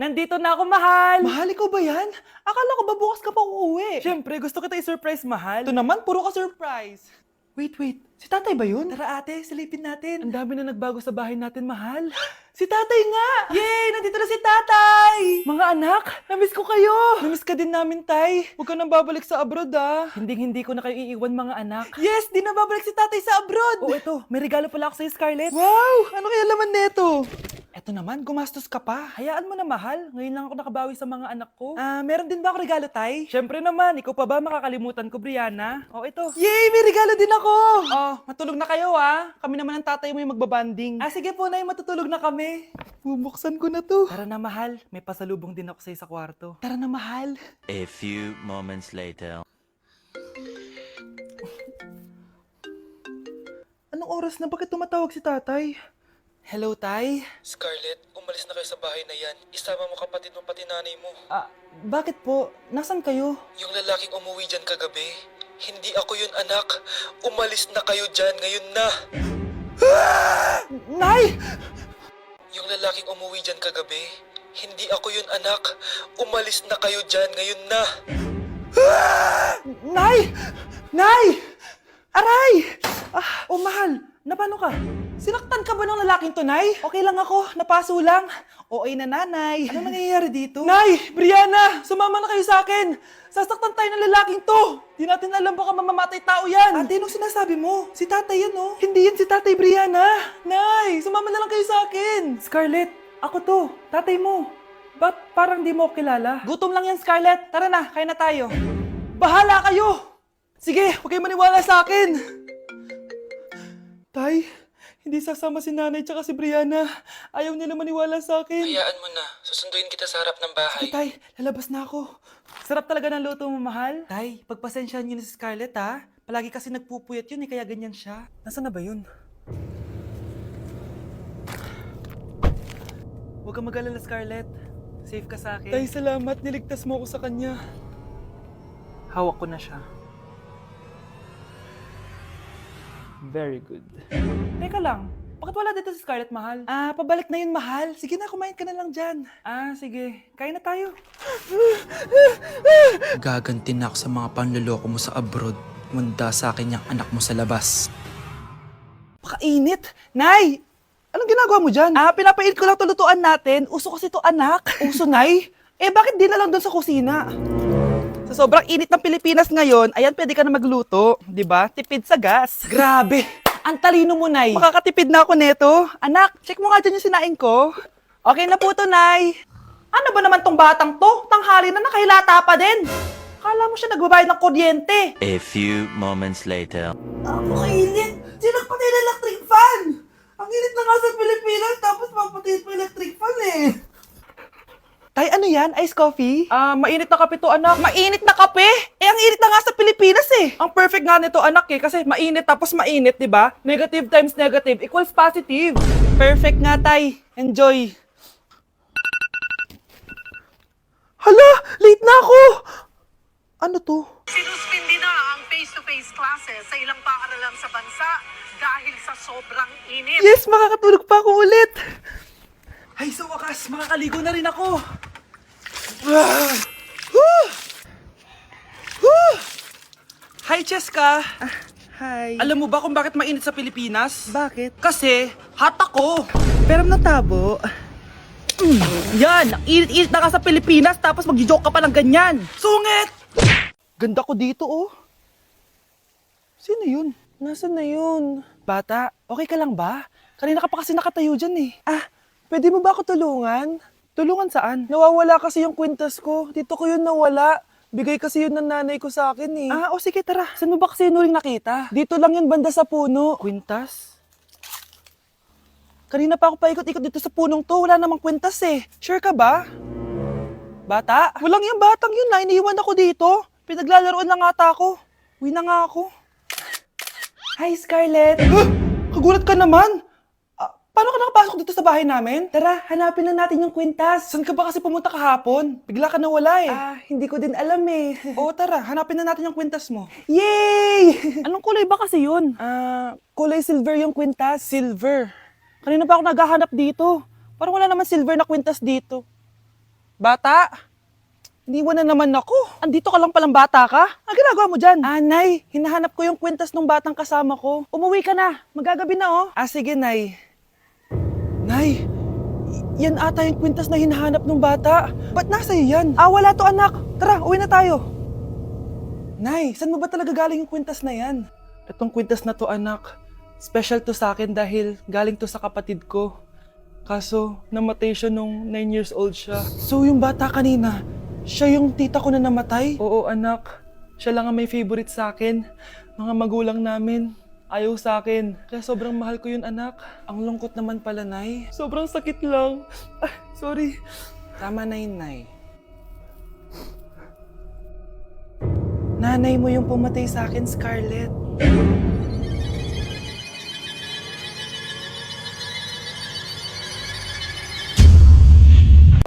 Nandito na ako, mahal! Mahal, ikaw ba yan? Akala ko ba bukas ka pa uuwi? Siyempre, gusto kita i-surprise, mahal. Ito naman, puro ka surprise. Wait. Si tatay ba yun? Tara ate, silipin natin. Ang dami na nagbago sa bahay natin, mahal. Si tatay nga! Yay! Nandito na si tatay! Mga anak, Namiss ko kayo! namiss ka din namin, tay. Huwag ka nang babalik sa abroad, ah. Hindi ko na kayo iiwan, mga anak. Yes, di na babalik si tatay sa abroad. Oh, ito, may regalo pala ako sa'yo, Scarlett. Wow! Ano kaya laman neto? Eto naman, gumastos ka pa. Hayaan mo na, mahal. Ngayon lang ako nakabawi sa mga anak ko. Meron din ba ako regalo, tay? Siyempre naman, ikaw pa ba makakalimutan ko, Brianna? Oh, ito. Yay! May regalo din ako! Oh, matulog na kayo, ah. Kami naman ang tatay mo yung magbabanding. Sige po, Nay, matutulog na kami. Bubuksan ko na to. Tara na, mahal. May pasalubong din ako sa'yo sa kwarto. Tara na, mahal. A few moments later. Anong oras na? Bakit tumatawag si tatay? Hello, tay? Scarlett, umalis na kayo sa bahay na yan. Isama mo kapatid mo pati nanay mo. Bakit po? Nasaan kayo? Yung lalaking umuwi dyan kagabi, hindi ako yun anak. Umalis na kayo dyan ngayon na. Nay! Yung lalaking umuwi dyan kagabi, hindi ako yun anak. Umalis na kayo dyan ngayon na. Nay! Nay! Aray! Mahal, napano ka? Sinaktan ka ba ng lalaking to, Nay? Okay lang ako, napaso lang. Okay na, nanay. Ano nangyayari dito? Nay! Brianna! Sumama na kayo sa akin! Sasaktan tayo ng lalaking to! Di natin alam baka mamamatay tao yan! Ate, anong sinasabi mo? Si tatay yan, oh. Hindi yan si Tatay Brianna! Nay! Sumama na lang kayo sa akin! Scarlett, ako to, tatay mo. Ba't parang di mo ako kilala? Gutom lang yan, Scarlett. Tara na, kain na tayo. Bahala kayo! Sige, huwag kayo maniwala sa akin! Tay, hindi sasama si nanay tsaka si Brianna. Ayaw nila maniwala sa akin. Hayaan mo na. Susunduin kita sa harap ng bahay. Sige, tay, lalabas na ako. Sarap talaga ng luto mo, mahal. Tay, pagpasensyahan niyo na si Scarlett, ha? Palagi kasi nagpupuyat yun, kaya ganyan siya. Nasaan na ba yun? Huwag kang mag-alala, Scarlett. Safe ka sa akin. Tay, salamat. Niligtas mo ako sa kanya. Hawak ko na siya. Very good. Teka lang, bakit wala dito si Scarlett, mahal? Pabalik na yun, mahal. Sige na, kumain ka na lang dyan. Sige. Kain na tayo. Gaganti na ako sa mga panloloko mo sa abroad. Manda sa akin yung anak mo sa labas. Pakainit. Nay! Anong ginagawa mo dyan? Pinapainit ko lang tulutuan natin. Uso kasi to, anak. Uso, Nay? Bakit di na lang doon sa kusina? Sa sobrang init ng Pilipinas ngayon, ayan, pwede ka na magluto. Di ba? Tipid sa gas. Grabe! Ang talino mo, Nay. Makakatipid na ako neto. Anak, check mo nga dyan yung sinaing ko. Okay na po to, Nay. Ano ba naman tong batang to? Tanghali na nakahilata pa din. Kala mo siya nagbabayad ng kuryente. A few moments later. Ang init! Sinakpatay na electric fan! Ang init na nga sa Pilipinas, tapos papatayin pa electric fan eh. Tay, ano yan? Ice coffee? Mainit na kape to, anak. Mainit na kape? Ang init na nga sa Pilipinas eh. Ang perfect nga nito, anak, kasi mainit tapos mainit, di ba? Negative times negative equals positive. Perfect nga, Tay. Enjoy. Hala! Late na ako! Ano to? Sinuspindi na ang face-to-face classes sa ilang paaralan sa bansa dahil sa sobrang init. Yes, makakatulog pa ako ulit. Ay, sa wakas, makakaligo na rin ako. Hi, Cheska. Hi. Alam mo ba kung bakit mainit sa Pilipinas? Bakit? Kasi, hot ako. Pero ng tabo. Yan, ang init-init na ka sa Pilipinas tapos mag-joke ka pa ng ganyan. Sungit! Ganda ko dito, oh. Sino yun? Nasaan na yun? Bata, okay ka lang ba? Kanina ka pa kasi nakatayo dyan eh. Pwede mo ba ako tulungan? Tulungan saan? Nawawala kasi yung kwintas ko. Dito ko yun nawala. Bigay kasi yun ng nanay ko sa akin eh. Sige tara. Saan mo ba kasi yun uling nakita? Dito lang yun banda sa puno. Kwintas? Kanina pa ako paikot-ikot dito sa punong to. Wala namang kwintas eh. Sure ka ba? Bata? Walang yung batang yun na. Iniiwan ako dito. Pinaglalaroan lang ata ako. Uwi na nga ako. Hi, Scarlett. Kagulat ka naman. Paano ka nakapasok dito sa bahay namin? Tara, hanapin lang natin yung kwintas. Saan ka ba kasi pumunta kahapon? Bigla ka nawala eh. Hindi ko din alam eh. Oo, tara, hanapin na natin yung kwintas mo. Yay! Anong kulay ba kasi yun? Kulay silver yung kwintas. Silver? Kanina pa ako naghahanap dito. Parang wala naman silver na kwintas dito. Bata? Iniwan na naman ako. Andito ka lang palang bata ka? Ang ginagawa mo dyan? Nay, hinahanap ko yung kwintas ng batang kasama ko. Umuwi ka na. Magagabi na oh. Sige, Nay. Nay, yan ata yung kwintas na hinahanap ng bata. Ba't nasa iyo yan? Wala to anak. Tara, uwi na tayo. Nay, saan mo ba talaga galing yung kwintas na yan? Itong kwintas na to anak, special to sa akin dahil galing to sa kapatid ko. Kaso, namatay siya nung 9 years old siya. So yung bata kanina, siya yung tita ko na namatay? Oo anak, siya lang ang may favorite sa akin. Mga magulang namin, ayaw sa akin. Kaya sobrang mahal ko yun anak. Ang lungkot naman pala, Nay. Sobrang sakit lang. Sorry. Tama na yun, Nay. Nanay mo yung pumatay sa akin, Scarlett.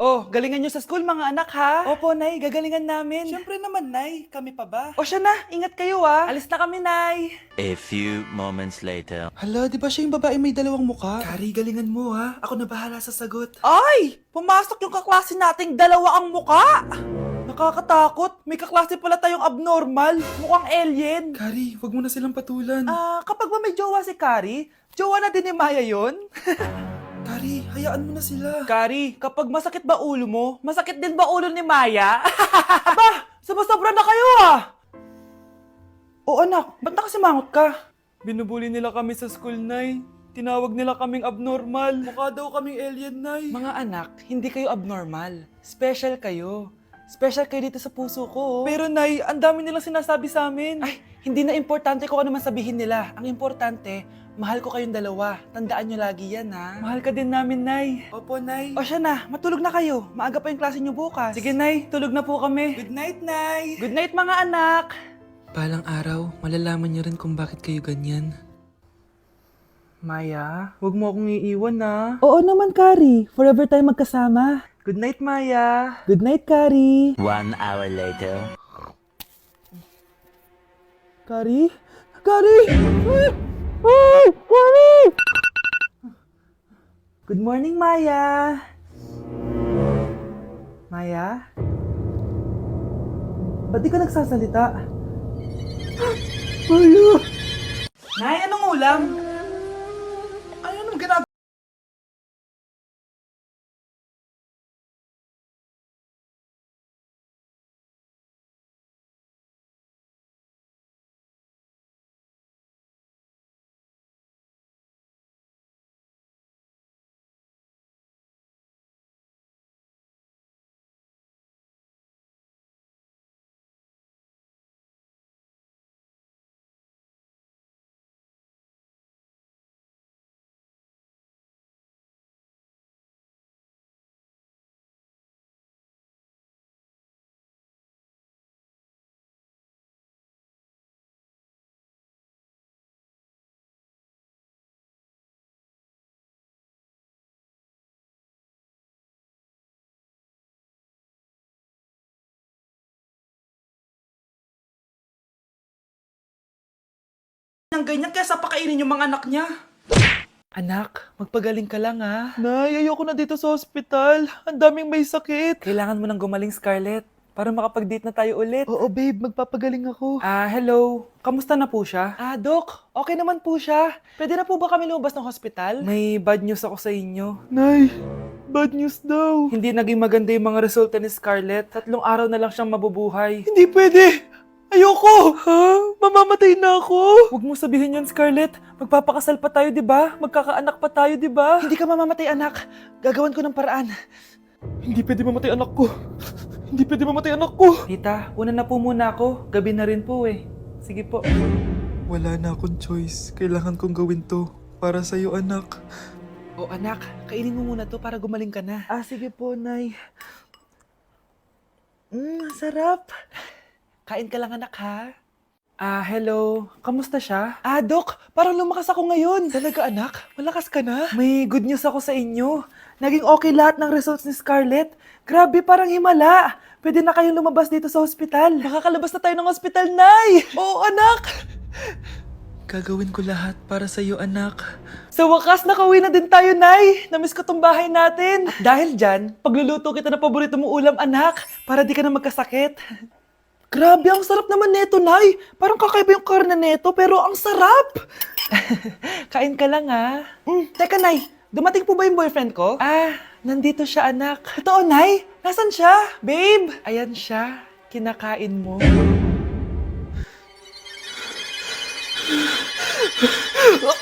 Oh, galingan nyo sa school mga anak ha? Opo, Nay, gagalingan namin. Siyempre naman, Nay. Kami pa ba? O siya na, ingat kayo ha. Alis na kami, Nay. A few moments later. Hala, di ba siya yung babae may dalawang muka? Kari, galingan mo ha. Ako na bahala sa sagot. Ay! Pumasok yung kaklase nating dalawa ang muka! Nakakatakot. May kaklase pala tayong abnormal. Mukhang alien. Kari, wag mo na silang patulan. Kapag ba may jowa si Kari, jowa na din ni Maya yun? Kari, hayaan mo na sila. Kari, kapag masakit ba ulo mo, masakit din ba ulo ni Maya? Aba, sobra na kayo ah! O anak, ba't nakasimangot ka? Binubuli nila kami sa school, Nay. Tinawag nila kaming abnormal. Mukha daw kaming alien, Nay. Mga anak, hindi kayo abnormal. Special kayo. Special kayo dito sa puso ko. Pero Nay, ang dami nilang sinasabi sa amin. Ay, hindi na importante kung ano man sabihin nila. Ang importante, mahal ko kayong dalawa. Tandaan nyo lagi yan, ha? Mahal ka din namin, Nay. Opo, Nay. O siya na, matulog na kayo. Maaga pa yung klase nyo bukas. Sige, Nay. Tulog na po kami. Good night, Nay. Good night, mga anak. Balang araw, malalaman niyo rin kung bakit kayo ganyan. Maya, huwag mo akong iiwan, na. Oo naman, Kari. Forever tayo magkasama. Good night, Maya. Good night, Kari. 1 hour later. Kari? Kari! Ay, Kari! Good morning, Maya. Maya? Ba't di ka nagsasalita? Maya! Nay, anong ulam? Ay, anong ginagawa? Ng ganyan kaysa pakainin yung mga anak niya. Anak, magpagaling ka lang ha. Nay, ayoko na dito sa ospital. Ang daming may sakit. Kailangan mo nang gumaling, Scarlett, para makapag-date na tayo ulit. Oo, babe, magpapagaling ako. Hello. Kamusta na po siya? Doc, okay naman po siya. Pwede na po ba kami lumabas ng hospital? May bad news ako sa inyo. Nay, bad news daw. Hindi naging maganda yung mga resulta ni Scarlett. 3 araw na lang siyang mabubuhay. Hindi pwede! Ayoko! Ha? Mamamatay na ako! Huwag mo sabihin yun, Scarlett. Magpapakasal pa tayo, di ba? Magkakaanak pa tayo, di ba? Hindi ka mamamatay, anak. Gagawan ko ng paraan. Hindi pwede mamatay anak ko. Hindi pwede mamatay anak ko. Tita, una na po muna ako. Gabi na rin po eh. Sige po. Wala na akong choice. Kailangan kong gawin to. Para sa'yo, anak. O anak, kainin mo muna to para gumaling ka na. Sige po, Nay. Sarap. Kain ka lang, anak, ha? Hello. Kamusta siya? Doc, parang lumakas ako ngayon. Talaga, anak? Malakas ka na? May good news ako sa inyo. Naging okay lahat ng results ni Scarlett. Grabe, parang himala. Pwede na kayong lumabas dito sa ospital. Makakalabas na tayo ng ospital, Nay! Oo, anak! Gagawin ko lahat para sa'yo, anak. Sa wakas, nakauwi na din tayo, Nay. Namiss ko tong bahay natin. At dahil dyan, pagluluto kita ng paborito mong ulam, anak, para di ka na magkasakit. Grabe, ang sarap naman neto, Nay. Parang kakaiba yung karne neto, pero ang sarap. Kain ka lang, ha? Teka, Nay. Dumating po ba yung boyfriend ko? Ah, nandito siya, anak. Totoo, Nay? Nasaan siya? Babe! Ayan siya. Kinakain mo. Oh,